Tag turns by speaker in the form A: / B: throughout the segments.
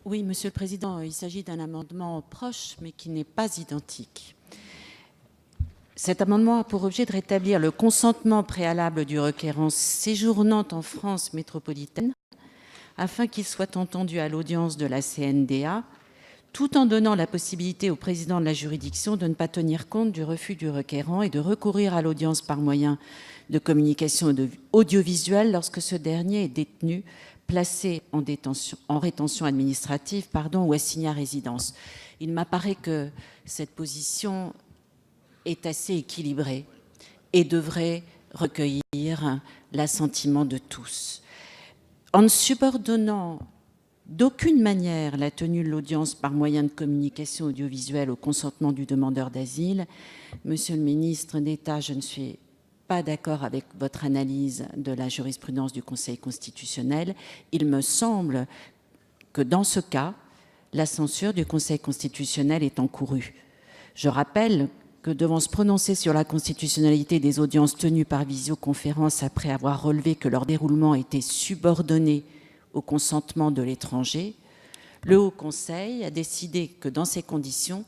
A: Oui, Monsieur le Président, il s'agit d'un amendement proche, mais qui n'est pas identique. Cet amendement a pour objet de rétablir le consentement préalable du requérant séjournant en France métropolitaine afin qu'il soit entendu à l'audience de la CNDA, tout en donnant la possibilité au président de la juridiction de ne pas tenir compte du refus du requérant et de recourir à l'audience par moyen de communication audiovisuelle lorsque ce dernier est détenu, placé en rétention administrative ou assigné à résidence. Il m'apparaît que cette position est assez équilibrée et devrait recueillir l'assentiment de tous. En ne subordonnant d'aucune manière la tenue de l'audience par moyen de communication audiovisuelle au consentement du demandeur d'asile, Monsieur le ministre d'État, je ne suis pas d'accord avec votre analyse de la jurisprudence du Conseil constitutionnel. Il me semble que dans ce cas, la censure du Conseil constitutionnel est encourue. Je rappelle que devant se prononcer sur la constitutionnalité des audiences tenues par visioconférence après avoir relevé que leur déroulement était subordonné au consentement de l'étranger, le Haut Conseil a décidé que dans ces conditions,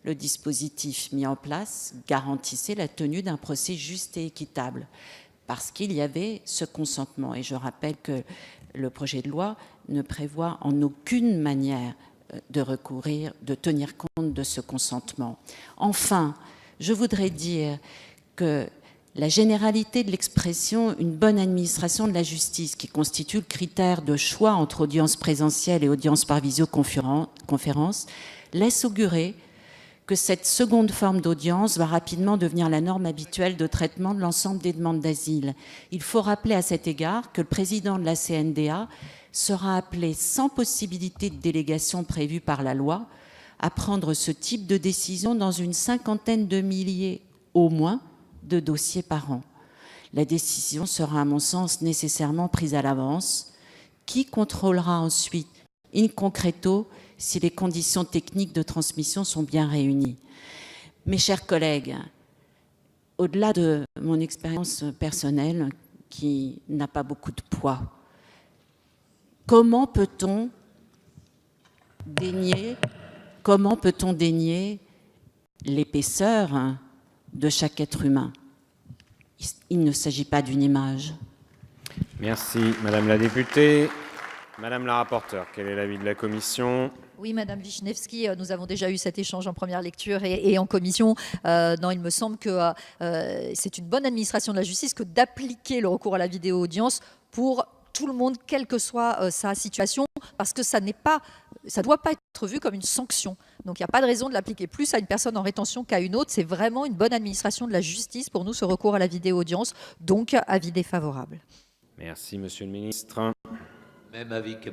A: le dispositif mis en place garantissait la tenue d'un procès juste et équitable, parce qu'il y avait ce consentement. Et je rappelle que le projet de loi ne prévoit en aucune manière de tenir compte de ce consentement. Enfin, je voudrais dire que la généralité de l'expression « une bonne administration de la justice » qui constitue le critère de choix entre audience présentielle et audience par visioconférence laisse augurer que cette seconde forme d'audience va rapidement devenir la norme habituelle de traitement de l'ensemble des demandes d'asile. Il faut rappeler à cet égard que le président de la CNDA sera appelé, sans possibilité de délégation prévue par la loi, à prendre ce type de décision dans une cinquantaine de milliers au moins de dossiers par an. La décision sera, à mon sens, nécessairement prise à l'avance. Qui contrôlera ensuite, in concreto, si les conditions techniques de transmission sont bien réunies? Mes chers collègues, au-delà de mon expérience personnelle, qui n'a pas beaucoup de poids, comment peut-on dénier l'épaisseur de chaque être humain? Il ne s'agit pas d'une image.
B: Merci, Madame la députée. Madame la rapporteure, quel est l'avis de la commission?
C: Oui, Madame Wisniewski, nous avons déjà eu cet échange en première lecture et en commission. Non, il me semble que c'est une bonne administration de la justice que d'appliquer le recours à la vidéo-audience pour tout le monde, quelle que soit sa situation, parce que ça ne doit pas être vu comme une sanction. Donc il n'y a pas de raison de l'appliquer plus à une personne en rétention qu'à une autre. C'est vraiment une bonne administration de la justice pour nous, ce recours à la vidéo-audience. Donc, avis défavorable.
B: Merci, Monsieur le ministre.
D: Même avis que